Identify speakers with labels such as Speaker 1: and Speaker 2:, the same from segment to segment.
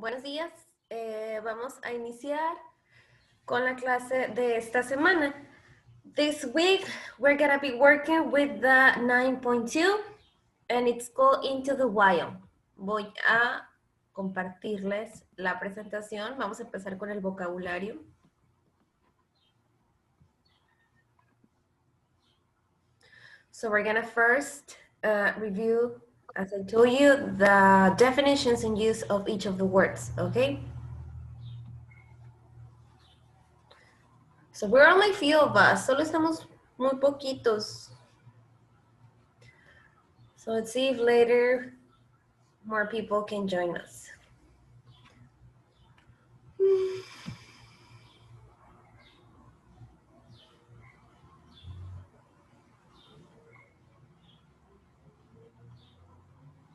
Speaker 1: buenos días. Vamos a iniciar con la clase de esta semana. This week, we're gonna be working with the 9.2 and it's called Into the Wild. Voy a compartirles la presentación. Vamos a empezar con el vocabulario. So we're gonna first review, as I told you, the definitions and use of each of the words, okay? So we're only few of us, solo estamos muy poquitos. So let's see if later more people can join us.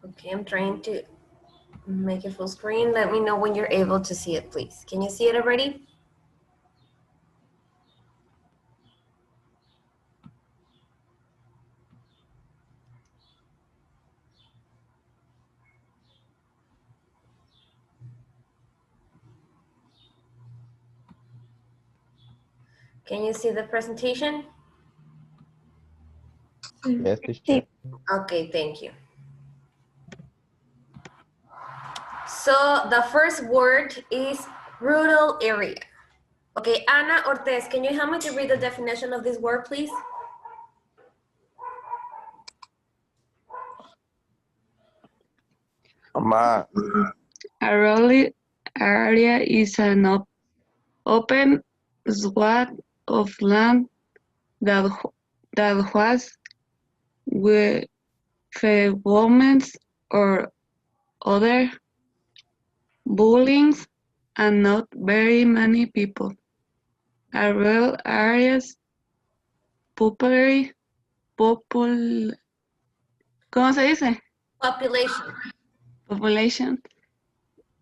Speaker 1: Okay, I'm trying to make it full screen. Let me know when you're able to see it, please. Can you see it already? Can you see the presentation?
Speaker 2: Yes, teacher.
Speaker 1: Okay, thank you. So the first word is rural area. Okay, Ana Ortez, can you help me to read the definition of this word, please?
Speaker 2: Ma,
Speaker 3: A rural area is an open swath of land that has women's or other buildings and not very many people. A rural areas ¿cómo se dice?
Speaker 1: Population.
Speaker 3: Population.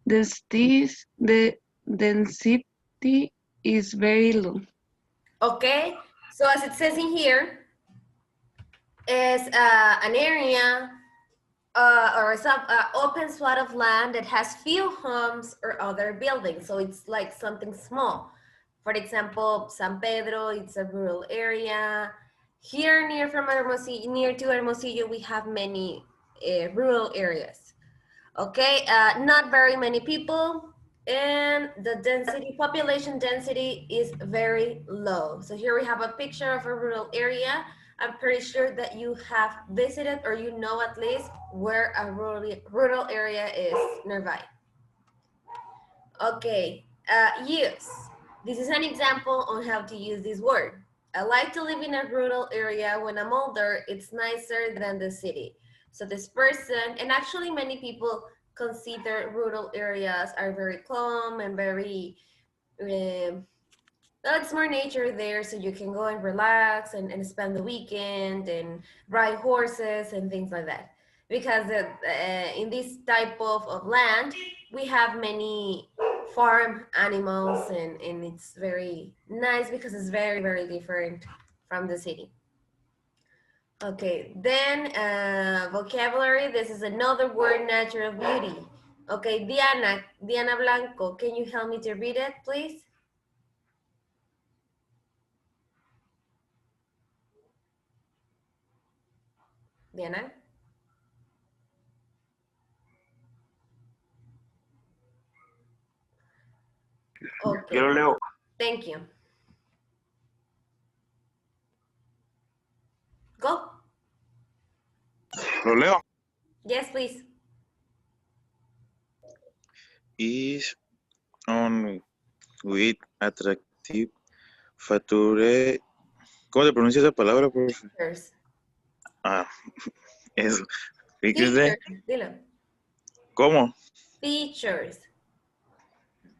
Speaker 3: The density is very low.
Speaker 1: Okay, so as it says in here, is an area or some open swath of land that has few homes or other buildings. So it's like something small. For example, San Pedro, it's a rural area. Here near to Hermosillo, we have many rural areas. Okay, not very many people, and the population density is very low. So here we have a picture of a rural area. I'm pretty sure that you have visited, or you know at least where a rural area is nearby. Okay, use. This is an example on how to use this word. I like to live in a rural area. When I'm older, it's nicer than the city. So this person, and actually many people consider rural areas are very calm and very, it's more nature there, so you can go and relax and spend the weekend and ride horses and things like that. Because in this type of land, we have many farm animals and it's very nice because it's very, very different from the city. Okay, then vocabulary, this is another word, natural beauty. Okay, Diana Blanco, can you help me to read it, please? Diana? Okay.
Speaker 2: yo lo leo.
Speaker 1: Thank you. Go.
Speaker 2: Lo leo.
Speaker 1: Yes, please.
Speaker 2: Is on with attractive feature. ¿Cómo se pronuncia esa palabra, profe?
Speaker 1: Features.
Speaker 2: Ah, eso. Fíjese.
Speaker 1: Features. Dilo.
Speaker 2: ¿Cómo?
Speaker 1: Features.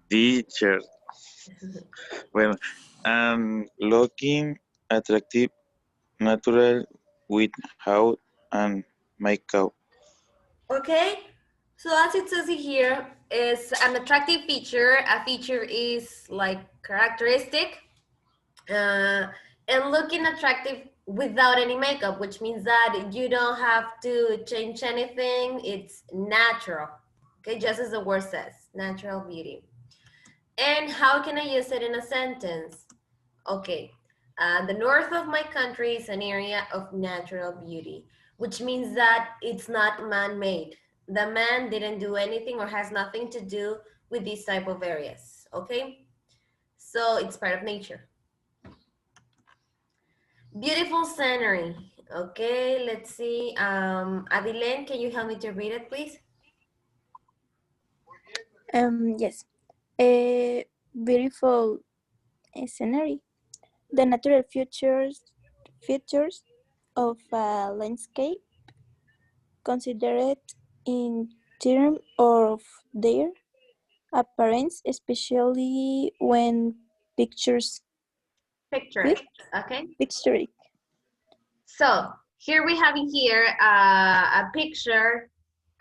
Speaker 2: Teacher. Bueno, and looking attractive, natural, without and makeup.
Speaker 1: Okay, so as it says here, is an attractive feature. A feature is like characteristic, and looking attractive without any makeup, which means that you don't have to change anything. It's natural. Okay, just as the word says. natural beauty. And how can I use it in a sentence? Okay, the north of my country is an area of natural beauty, which means that it's not man-made. The man didn't do anything or has nothing to do with these type of areas, okay? So it's part of nature. Beautiful scenery. Okay, let's see. Adilene, can you help me to read it, please?
Speaker 4: Yes. A beautiful scenery. The natural features of a landscape considered in terms of their appearance, especially when pictures
Speaker 1: Picture,
Speaker 4: with
Speaker 1: okay?
Speaker 4: picturesque.
Speaker 1: So here we have here a picture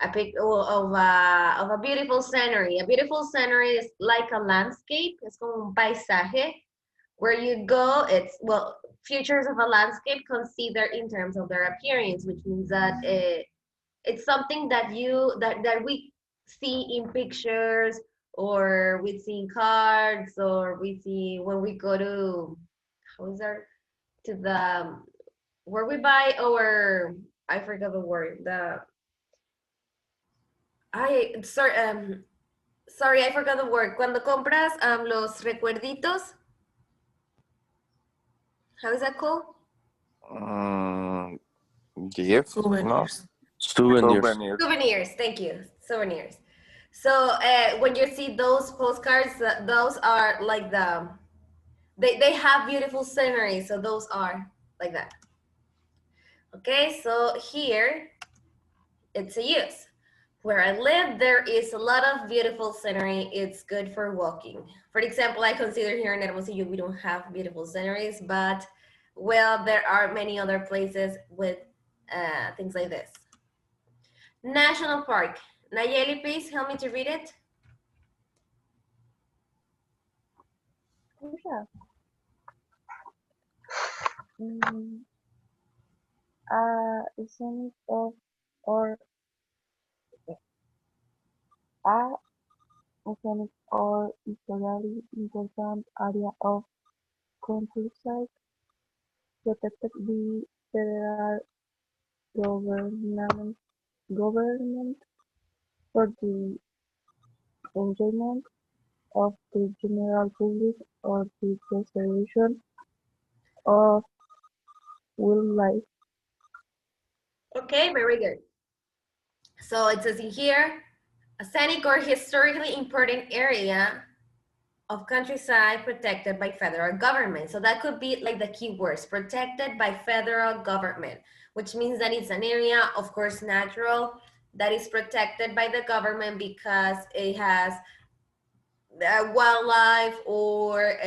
Speaker 1: of a beautiful scenery. A beautiful scenery is like a landscape. Es como un paisaje. Where you go, it's, well, features of a landscape considered in terms of their appearance, which means that it's something that that we see in pictures, or we see in cards, or we see when we go to, how is that, to the, where we buy our, I forgot the word, sorry, I forgot the word. Cuando compras los recuerditos, how is that called?
Speaker 5: Gift? No.
Speaker 6: Souvenirs.
Speaker 5: Souvenirs.
Speaker 1: Souvenirs, thank you. Souvenirs. So when you see those postcards, those are like they have beautiful scenery, so those are like that. Okay, so here it's a use. Where I live, there is a lot of beautiful scenery. It's good for walking. For example, I consider here in Hermosillo, we don't have beautiful sceneries, but well, there are many other places with things like this. National Park. Nayeli, please help me to read it.
Speaker 7: Yeah. Scenic of or a scenic or historically important area of countryside protected by federal government for the enjoyment of the general public or the preservation of wildlife.
Speaker 1: Okay, very good. So it says in here, a scenic or historically important area of countryside protected by federal government. So that could be like the keywords, protected by federal government, which means that it's an area, of course, natural, that is protected by the government because it has wildlife or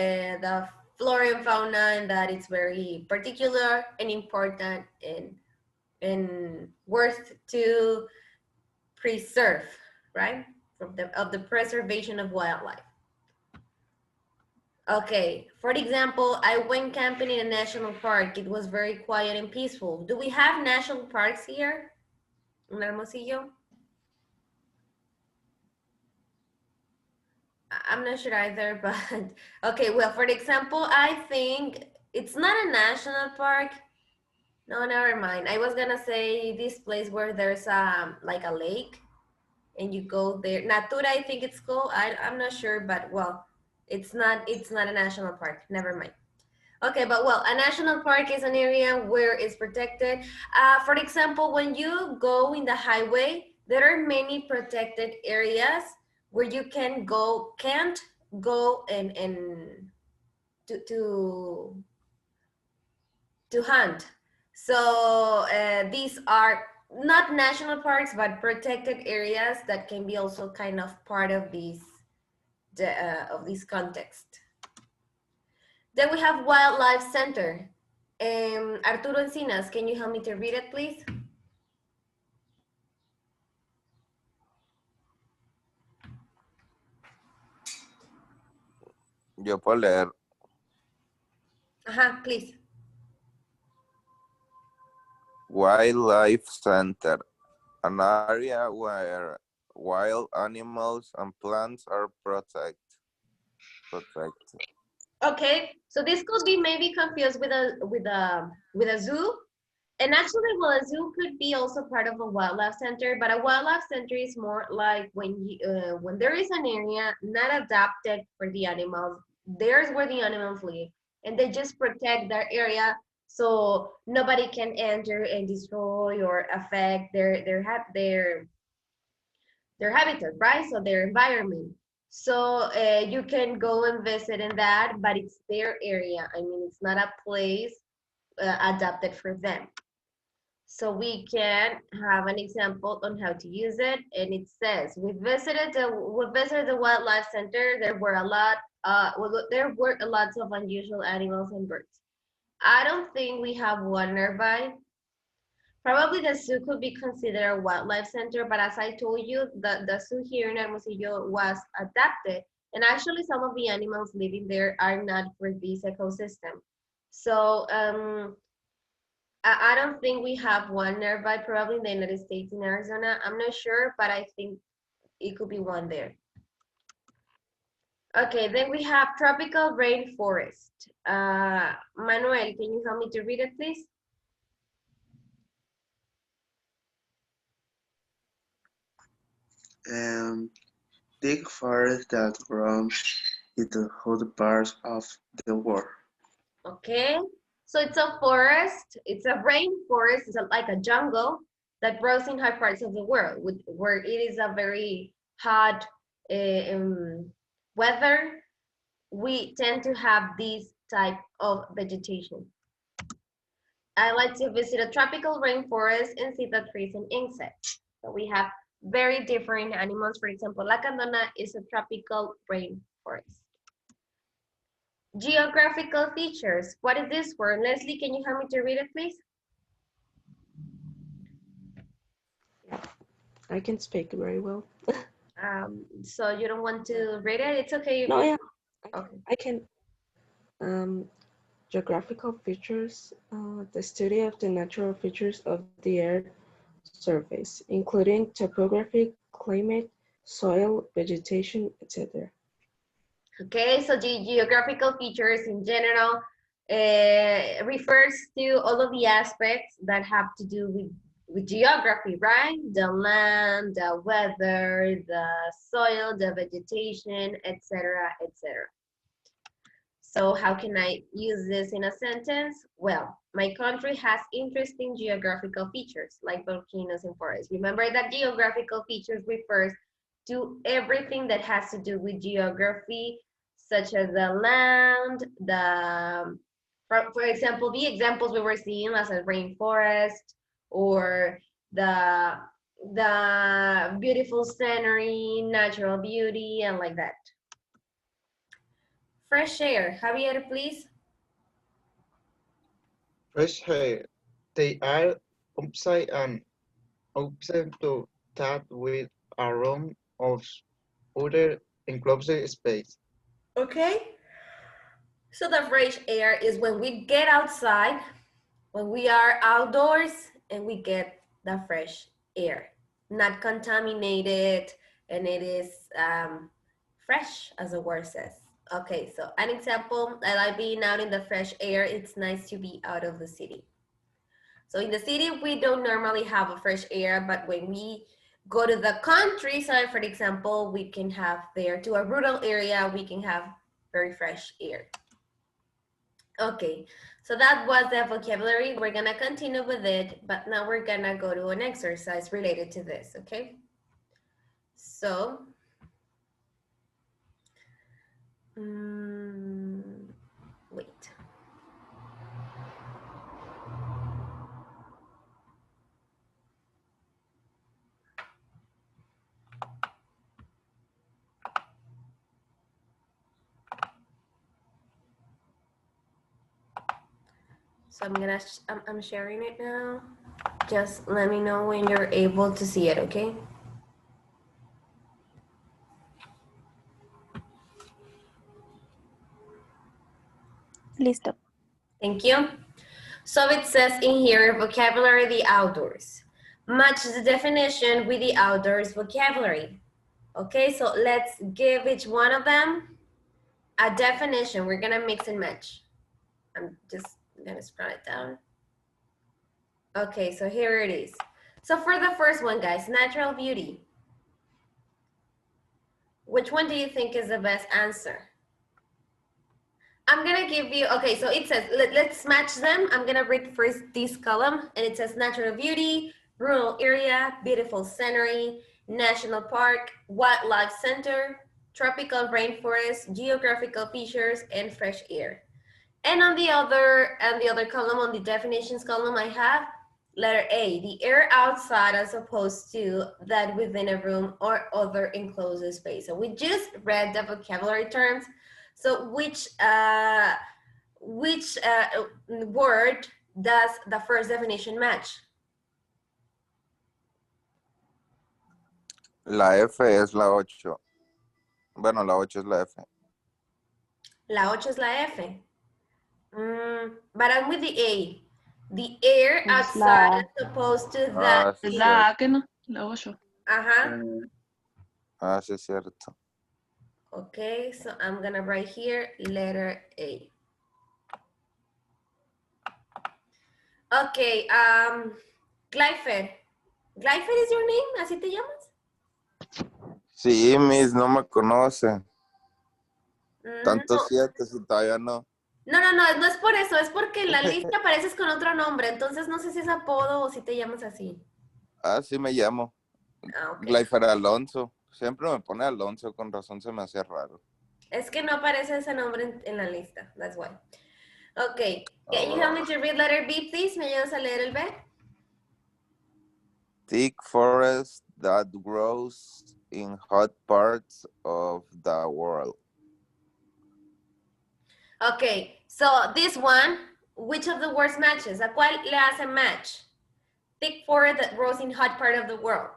Speaker 1: the flora and fauna, and that it's very particular and important and worth to preserve, right? From the preservation of wildlife. Okay, for example, I went camping in a national park. It was very quiet and peaceful. Do we have national parks here in Hermosillo? I'm not sure either, but okay, well, for example, I think it's not a national park. No, never mind. I was gonna say this place where there's like a lake and you go there. Natura, I think it's called. I'm not sure, but well, it's not a national park. Never mind. Okay, but well, a national park is an area where it's protected. For example, when you go in the highway, there are many protected areas where you can't go and to hunt. So these are not national parks, but protected areas that can be also kind of part of this context. Then we have Wildlife Center. Arturo Encinas, can you help me to read it, please?
Speaker 5: Yo puedo leer.
Speaker 1: Please.
Speaker 5: Wildlife Center, an area wild animals and plants are protected.
Speaker 1: Okay, so this could be maybe confused with a zoo. And actually, well, a zoo could be also part of a wildlife center, but a wildlife center is more like when there is an area not adapted for the animals, there's where the animals live, and they just protect their area so nobody can enter and destroy or affect their habitat, right? So their environment. So you can go and visit in that, but it's their area. I mean, it's not a place adapted for them. So we can have an example on how to use it, and it says we visited the wildlife center. There were a lot of unusual animals and birds. I don't think we have one nearby. Probably the zoo could be considered a wildlife center, but as I told you, the zoo here in Hermosillo was adapted, and actually some of the animals living there are not for this ecosystem. So I don't think we have one nearby, probably in the United States in Arizona. I'm not sure, but I think it could be one there. Okay, then we have tropical rainforest. Manuel, can you help me to read it, please?
Speaker 6: Thick forest that runs in the hot parts of the world.
Speaker 1: Okay, so it's a forest, it's a rainforest, it's like a jungle that grows in high parts of the world where it is a very hot weather. We tend to have this type of vegetation. I like to visit a tropical rainforest and see the trees and insects. So we have very different animals. For example, Lacandona is a tropical rainforest. Geographical features. What is this word? Leslie, can you help me to read it, please?
Speaker 8: I can speak very well.
Speaker 1: So you don't want to read it? It's okay.
Speaker 8: No, yeah,
Speaker 1: Okay.
Speaker 8: I can. Geographical features, the study of the natural features of the Earth surface, including topography, climate, soil, vegetation, etc.
Speaker 1: Okay, so the geographical features in general refers to all of the aspects that have to do with geography, right? The land, the weather, the soil, the vegetation, etc., etc. So how can I use this in a sentence? Well, my country has interesting geographical features like volcanoes and forests. Remember that geographical features refers to everything that has to do with geography, such as the land, for example, the examples we were seeing as a rainforest or the beautiful scenery, natural beauty, and like that. Fresh air. Javier, please.
Speaker 9: Fresh air. They are outside and open to that with a room of other enclosed space.
Speaker 1: Okay. So the fresh air is when we get outside, when we are outdoors and we get the fresh air, not contaminated, and it is fresh, as the word says. Okay, so an example, I like being out in the fresh air. It's nice to be out of the city. So in the city, we don't normally have a fresh air, but when we go to the countryside, for example, we can have there to a rural area, we can have very fresh air. Okay, so that was the vocabulary. We're gonna continue with it, but now we're gonna go to an exercise related to this, okay? So, wait. So I'm sharing it now. Just let me know when you're able to see it, okay?
Speaker 4: Listo.
Speaker 1: Thank you. So it says in here, vocabulary, the outdoors. match the definition with the outdoors vocabulary. Okay, so let's give each one of them a definition. We're gonna mix and match. I'm just gonna scroll it down. Okay, so here it is. So for the first one, guys, natural beauty. Which one do you think is the best answer? I'm gonna give you, okay, so it says, let's match them. I'm gonna read first this column, and it says natural beauty, rural area, beautiful scenery, national park, wildlife center, tropical rainforest, geographical features, and fresh air. And on the other column, on the definitions column, I have letter A, the air outside as opposed to that within a room or other enclosed space. So we just read the vocabulary terms. So which word does the first definition match?
Speaker 5: La F es la 8. Bueno, la 8 es la F.
Speaker 1: La 8 es la F. But I'm with the A. The air outside as opposed to that.
Speaker 5: Sí,
Speaker 3: Es la A que no, la 8.
Speaker 1: Ajá.
Speaker 5: sí, es cierto.
Speaker 1: Okay, so I'm gonna write here letter A. Okay, Glyfer. ¿Glyfer is your name? ¿Así te llamas?
Speaker 5: Sí, Miss, no me conoce. Tanto
Speaker 1: No.
Speaker 5: 7 si todavía no.
Speaker 1: No es por eso, es porque en la lista apareces con otro nombre, entonces no sé si es apodo o si te llamas así.
Speaker 5: Sí me llamo.
Speaker 1: Okay.
Speaker 5: Glyfer Alonso. Siempre me pone Alonso, con razón se me hacía raro.
Speaker 1: Es que no aparece ese nombre en la lista, that's why. Okay, can you help me to read letter B, please? ¿Me ayudas a leer el B?
Speaker 5: Thick forest that grows in hot parts of the world.
Speaker 1: Okay, so this one, which of the words matches? ¿A cuál le hace match? Thick forest that grows in hot part of the world.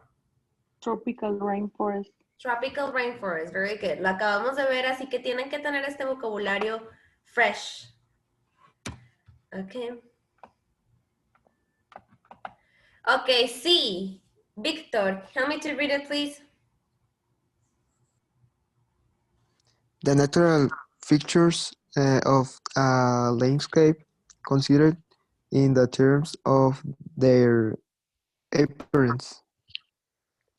Speaker 7: Tropical rainforest.
Speaker 1: Tropical rainforest, very good. Lo acabamos de ver, así que tienen que tener este vocabulario fresh. Okay. Okay, C. Victor, help me to read it, please.
Speaker 10: The natural features of a landscape considered in the terms of their appearance.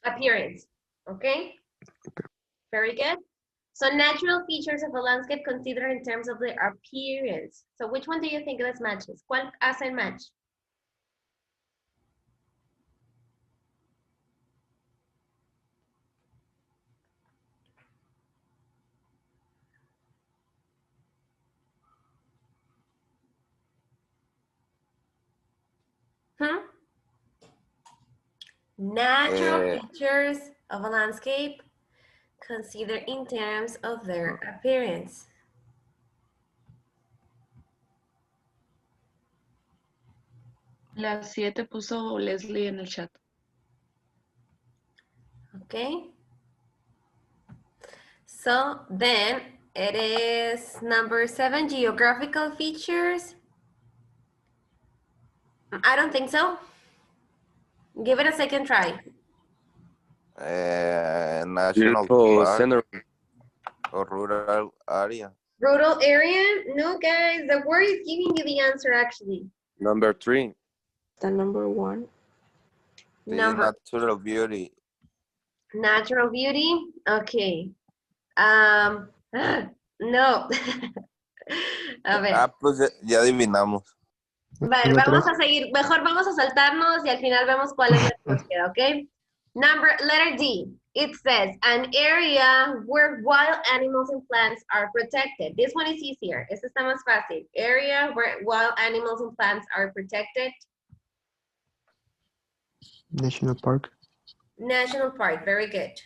Speaker 1: Appearance, okay? Very good. So natural features of a landscape considered in terms of their appearance. So which one do you think this matches? ¿Cuál hace match? Natural features of a landscape considered in terms of their appearance.
Speaker 3: La 7 puso Leslie en el chat.
Speaker 1: Okay. So then it is number 7, geographical features. I don't think so. Give it a second try.
Speaker 5: National Park or rural area.
Speaker 1: Rural area? No, guys, the word is giving you the answer actually.
Speaker 11: Number 3.
Speaker 8: The number 1.
Speaker 5: Natural beauty.
Speaker 1: Natural beauty? Okay. No. A ver.
Speaker 5: Pues ya adivinamos.
Speaker 1: Vale, vamos a seguir. Mejor vamos a saltarnos y al final vemos cuál es la que nos queda, ¿ok? Letter D. It says, an area where wild animals and plants are protected. This one is easier. Este está más fácil. Area where wild animals and plants are protected.
Speaker 10: National Park.
Speaker 1: National Park, very good.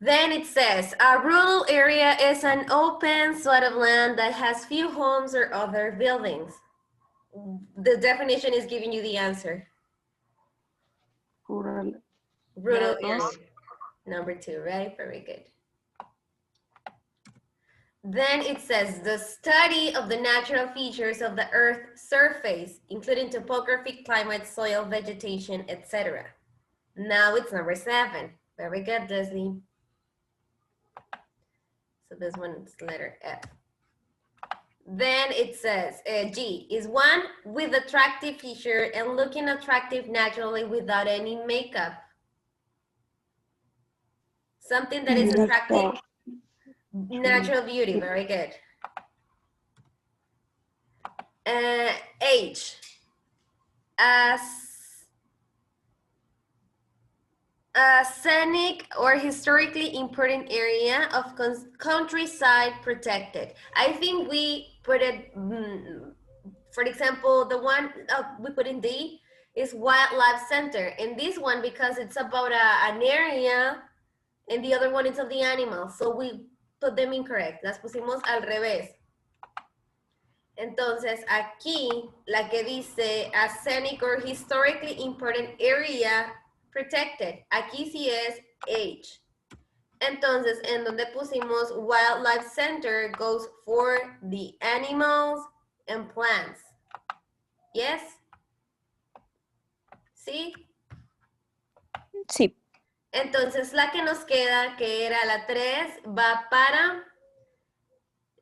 Speaker 1: Then it says, a rural area is an open swath of land that has few homes or other buildings. The definition is giving you the answer.
Speaker 7: Rural.
Speaker 1: Rural area. Number 2, right? Very good. Then it says the study of the natural features of the Earth's surface, including topography, climate, soil, vegetation, etc. Now it's number 7. Very good, Leslie. So this one is letter F. Then it says G is one with attractive feature and looking attractive naturally without any makeup. Something that is attractive. Natural beauty, very good. H, as a scenic or historically important area of countryside protected. I think we put it, for example, the one we put in D is wildlife center. And this one, because it's about an area, and the other one is of the animals. So we put them incorrect. Las pusimos al revés. Entonces, aquí, la que dice a scenic or historically important area protected. Aquí sí es H. Entonces, en donde pusimos wildlife center goes for the animals and plants. Yes? ¿Sí?
Speaker 4: Sí.
Speaker 1: Entonces, la que nos queda, que era la 3, va para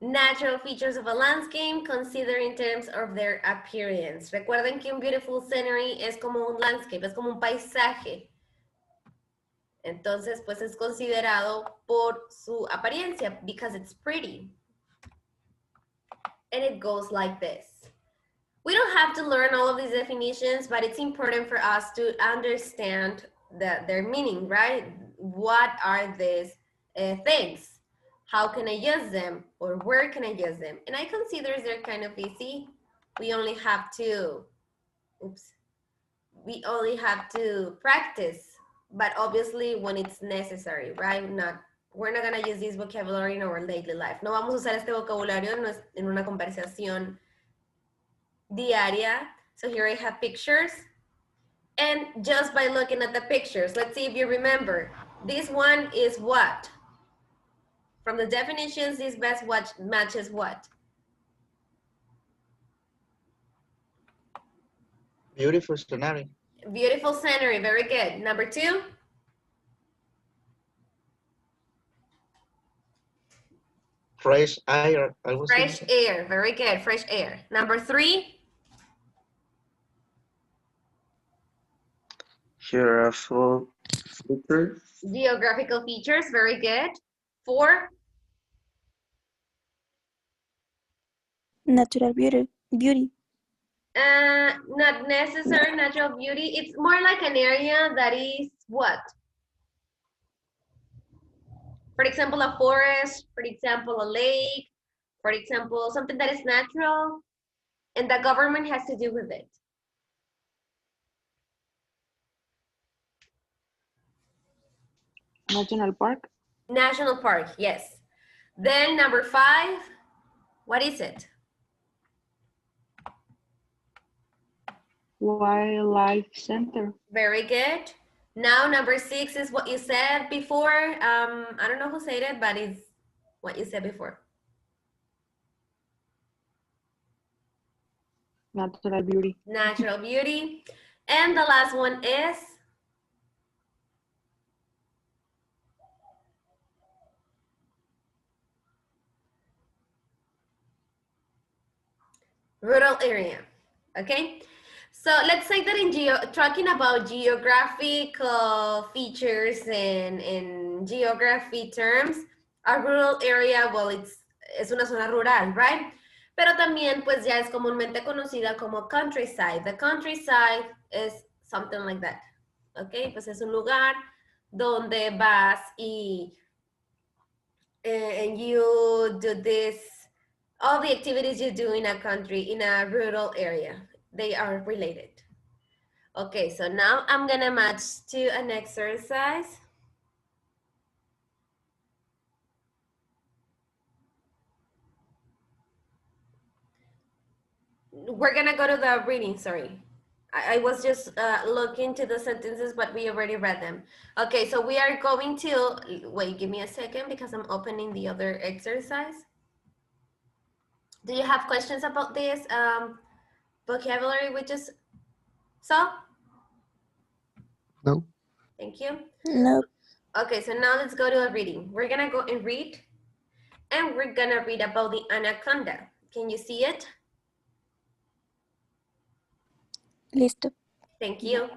Speaker 1: natural features of a landscape, consider in terms of their appearance. Recuerden que un beautiful scenery es como un landscape, es como un paisaje. Entonces, pues es considerado por su apariencia, because it's pretty. And it goes like this. We don't have to learn all of these definitions, but it's important for us to understand their meaning, right? What are these things? How can I use them, or where can I use them? And I consider they're kind of easy. We only have to, we only have to practice, but obviously when it's necessary, right? We're not gonna use this vocabulary in our daily life. No vamos a usar este vocabulario en una conversación diaria. So here I have pictures. And just by looking at the pictures, let's see if you remember. This one is what? From the definitions, this best watch matches what?
Speaker 9: Beautiful scenery.
Speaker 1: Beautiful scenery, very good. Number 2?
Speaker 9: Fresh air.
Speaker 1: Fresh air, very good, fresh air. Number 3?
Speaker 6: Geographical features.
Speaker 1: Geographical features, very good. 4?
Speaker 4: Natural beauty.
Speaker 1: Not necessary natural beauty. It's more like an area that is what? For example, a forest, for example, a lake, for example, something that is natural and the government has to do with it.
Speaker 7: National park.
Speaker 1: National park, yes. Then number 5, what is it?
Speaker 7: Wildlife center.
Speaker 1: Very good. Now number 6 is what you said before. I don't know who said it, but it's what you said before.
Speaker 7: Natural beauty.
Speaker 1: Natural beauty. And the last one is? Rural area, okay? So let's say that in talking about geographical features and in geography terms, a rural area, well, es una zona rural, right? Pero también pues ya es comúnmente conocida como countryside. The countryside is something like that, okay? Pues es un lugar donde vas y and you do this, all the activities you do in a country, in a rural area, they are related. Okay, so now I'm gonna match to an exercise. We're gonna go to the reading, sorry. I was just looking to the sentences, but we already read them. Okay, so we are going to, wait, give me a second because I'm opening the other exercise. Do you have questions about this vocabulary we just saw?
Speaker 10: No.
Speaker 1: Thank you.
Speaker 4: No.
Speaker 1: Okay, so now let's go to a reading. We're gonna go and read, and we're gonna read about the anaconda. Can you see it?
Speaker 4: Listo.
Speaker 1: Thank you.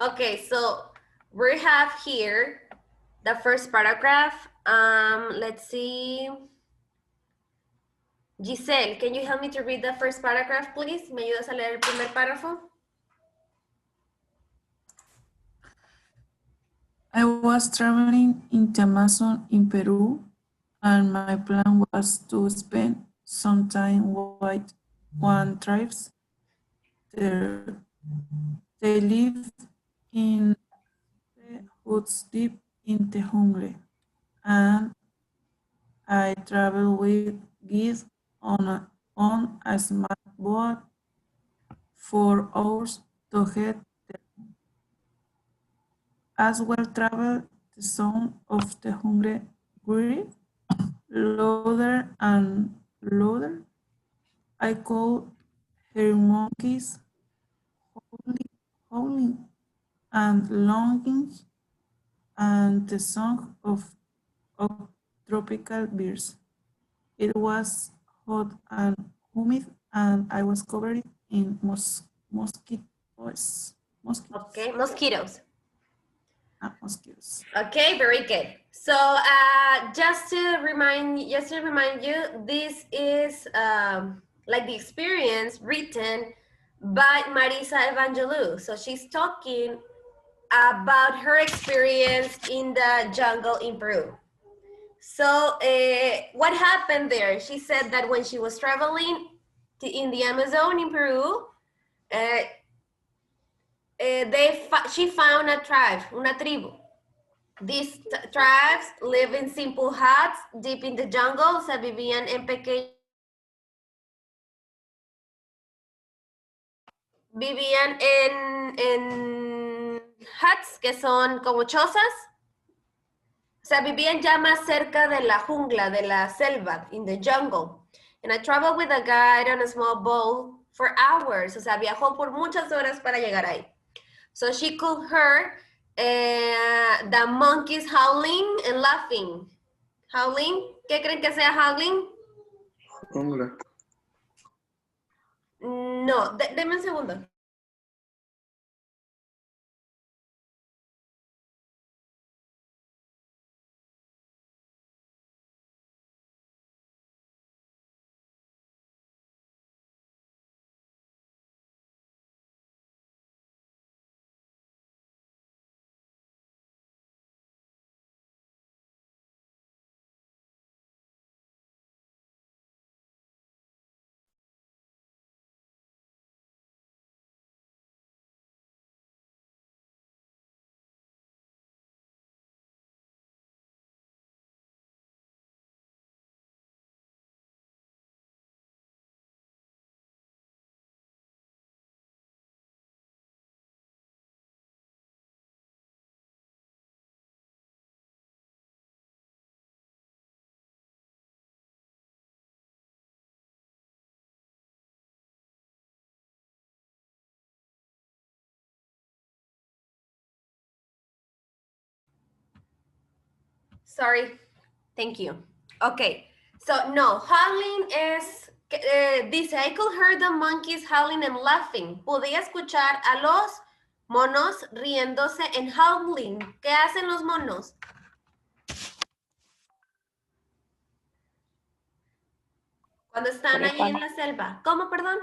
Speaker 1: Okay, so we have here the first paragraph. Let's see. Giselle, can you help me to read the first paragraph, please? ¿Me ayudas a leer el primer párrafo?
Speaker 3: I was traveling in the Amazon in Peru, and my plan was to spend some time with one tribes there. They live in huts deep in the jungle, and I travel with geese on a small boat for hours to get there. As well travel the sound of the jungle grew louder and louder. I could hear monkeys howling and longing, and the song of tropical birds. It was hot and humid, and I was covered in mosquitoes.
Speaker 1: Okay, mosquitoes.
Speaker 3: Mosquitoes.
Speaker 1: Okay, very good. So just to remind you, this is like the experience written by Marisa Evangelou. So she's talking about her experience in the jungle in Peru. So what happened there? She said that when she was traveling in the Amazon in Peru, she found a tribe, una tribu. These tribes live in simple huts deep in the jungle. O sea, vivían en pequeños. Vivían en huts que son como chozas. O sea, vivían ya más cerca de la jungla, de la selva, in the jungle. And I traveled with a guide on a small boat for hours. O sea, viajó por muchas horas para llegar ahí. So she could hear the monkeys howling and laughing. Howling. ¿Qué creen que sea howling?
Speaker 6: Jungla.
Speaker 1: No, denme un segundo. Sorry. Thank you. Okay. So, no, howling es... dice, I could hear the monkeys howling and laughing. Podía escuchar a los monos riéndose en howling. ¿Qué hacen los monos? Cuando están ahí en la selva. ¿Cómo, perdón?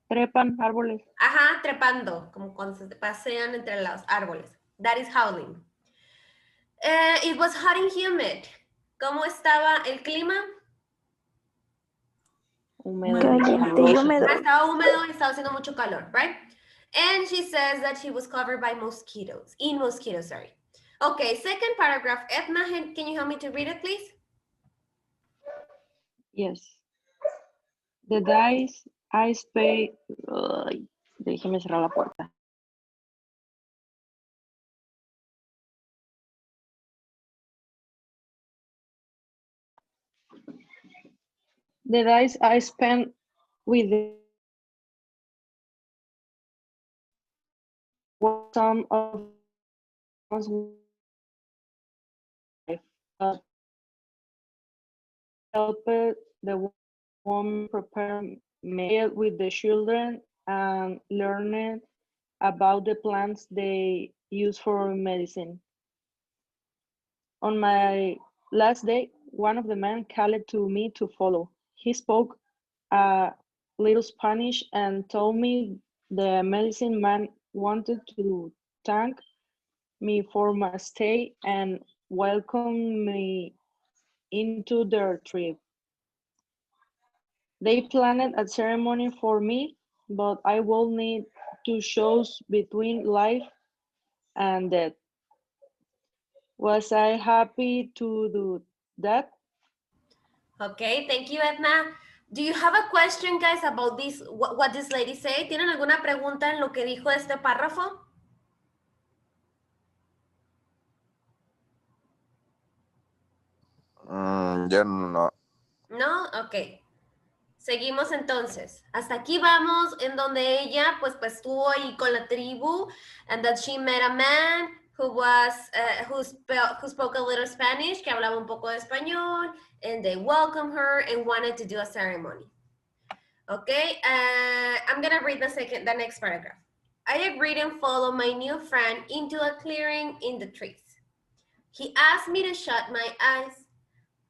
Speaker 7: Trepan árboles.
Speaker 1: Ajá, trepando, como cuando se pasean entre los árboles. That is howling. It was hot and humid. ¿Cómo estaba el clima?
Speaker 7: Húmedo.
Speaker 4: Caliente y húmedo.
Speaker 1: Estaba húmedo y estaba haciendo mucho calor, right? And she says that she was covered by mosquitoes. Sorry. Okay, second paragraph. Edna, can you help me to read it, please?
Speaker 7: Yes. The days I spent... Ay, déjeme cerrar la puerta. The days I spent with the were some of the happiest ones of my life. I helped the woman prepare meal with the children and learned about the plants they use for medicine. On my last day, one of the men called to me to follow. He spoke a little Spanish and told me the medicine man wanted to thank me for my stay and welcome me into their trip. They planned a ceremony for me, but I will need to choose between life and death. Was I happy to do that?
Speaker 1: Okay, thank you, Edna. Do you have a question, guys, about this, what this lady said? ¿Tienen alguna pregunta en lo que dijo este párrafo?
Speaker 5: Yo no.
Speaker 1: ¿No? Ok. Seguimos entonces. Hasta aquí vamos en donde ella pues estuvo ahí con la tribu and that she met a man who was who spoke a little Spanish, que hablaba un poco de español, and they welcomed her and wanted to do a ceremony. Okay, I'm gonna read the next paragraph. I agreed and followed my new friend into a clearing in the trees. He asked me to shut my eyes.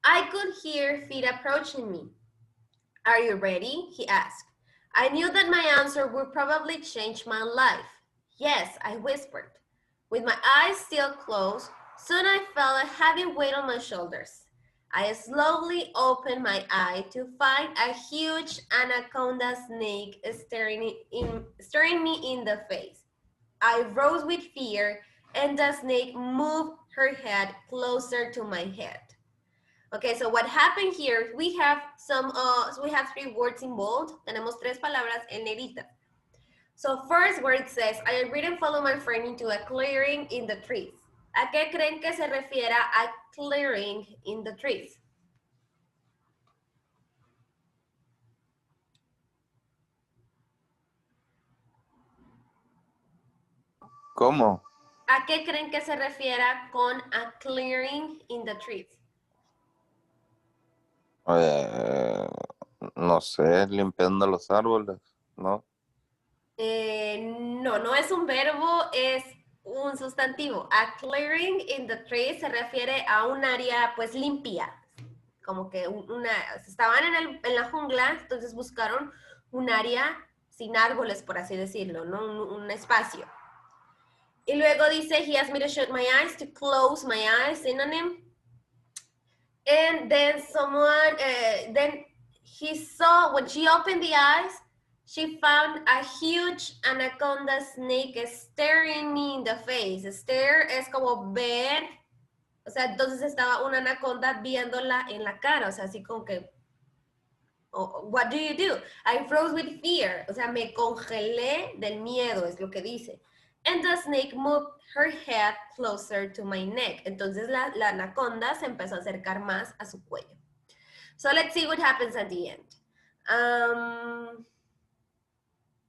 Speaker 1: I could hear feet approaching me. Are you ready? He asked. I knew that my answer would probably change my life. Yes, I whispered. With my eyes still closed, soon I felt a heavy weight on my shoulders. I slowly opened my eye to find a huge anaconda snake staring me in the face. I rose with fear, and the snake moved her head closer to my head. Okay, so what happened here, we have we have three words in bold. Tenemos tres palabras en negrita. So first where it says, I agreed and followed my friend into a clearing in the trees. ¿A qué creen que se refiera a clearing in the trees?
Speaker 5: ¿Cómo?
Speaker 1: ¿A qué creen que se refiera con a clearing in the trees?
Speaker 5: No sé, limpiando los árboles, ¿no?
Speaker 1: No, no es un verbo, es un sustantivo. A clearing in the trees se refiere a un área pues limpia, como que estaban en la jungla, entonces buscaron un área sin árboles, por así decirlo, ¿no? Un espacio. Y luego dice, he asked me to shut my eyes, to close my eyes, synonym. And then then he saw, when she opened the eyes, she found a huge anaconda snake staring me in the face. Stare es como ver, o sea, entonces estaba una anaconda viéndola en la cara, o sea, así como que, oh, what do you do? I froze with fear, o sea, me congelé del miedo, es lo que dice. And the snake moved her head closer to my neck. Entonces la anaconda se empezó a acercar más a su cuello. So let's see what happens at the end.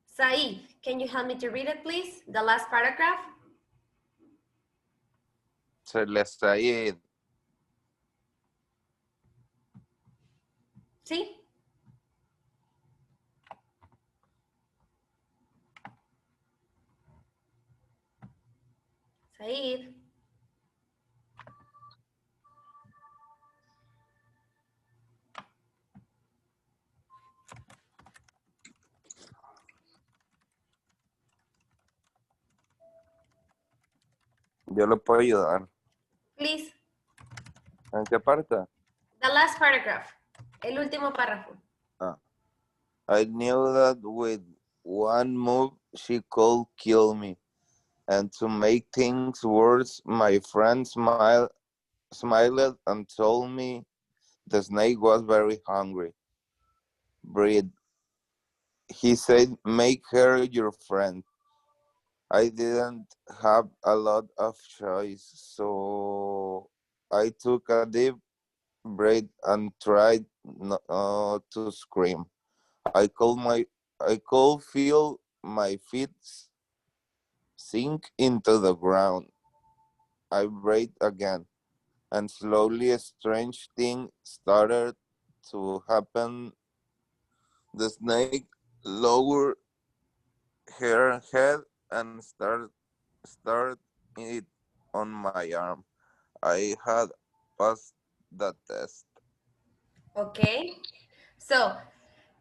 Speaker 1: Said, can you help me to read it, please? The last paragraph.
Speaker 5: Se les ha ido.
Speaker 1: ¿Sí? Said.
Speaker 5: Yo le puedo ayudar.
Speaker 1: Please.
Speaker 5: ¿En qué parte?
Speaker 1: The last paragraph. El último párrafo.
Speaker 5: I knew that with one move she could kill me. And to make things worse, my friend smiled and told me the snake was very hungry. Breed. He said, make her your friend. I didn't have a lot of choice, so I took a deep breathe and tried not to scream. I could feel my feet sink into the ground. I breathed again, and slowly a strange thing started to happen. The snake lowered her head and started it on my arm. I had passed the test.
Speaker 1: Okay. So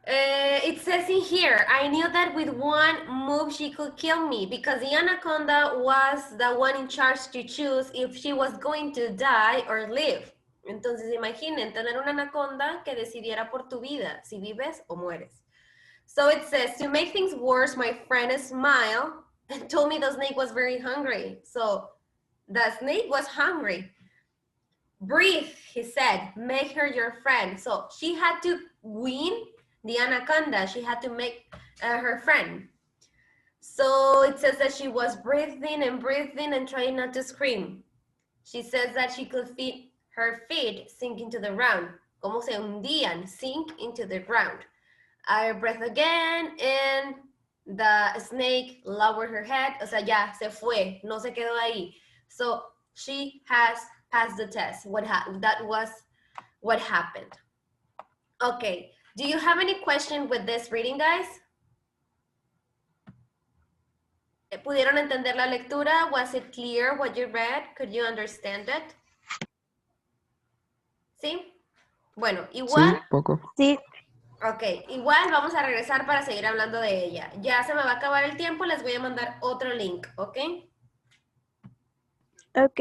Speaker 1: it says in here, I knew that with one move she could kill me because the anaconda was the one in charge to choose if she was going to die or live. Entonces imaginen tener una anaconda que decidiera por tu vida, si vives o mueres. So it says, to make things worse, my friend smiled and told me the snake was very hungry. So the snake was hungry. Breathe, he said, make her your friend. So she had to win the anaconda. She had to make her friend. So it says that she was breathing and trying not to scream. She says that she could feel her feet sink into the ground. Como se hundían, sink into the ground. I breathed again and the snake lowered her head. O sea, ya se fue, no se quedó ahí. So she has passed the test. That was what happened. Okay, do you have any question with this reading, guys? ¿Pudieron entender la lectura? Was it clear what you read? Could you understand it? ¿Sí? Bueno,
Speaker 10: Sí,
Speaker 1: igual.
Speaker 10: poco.
Speaker 4: Sí.
Speaker 1: Ok, igual vamos a regresar para seguir hablando de ella. Ya se me va a acabar el tiempo, les voy a mandar otro link, ¿ok?
Speaker 4: Ok.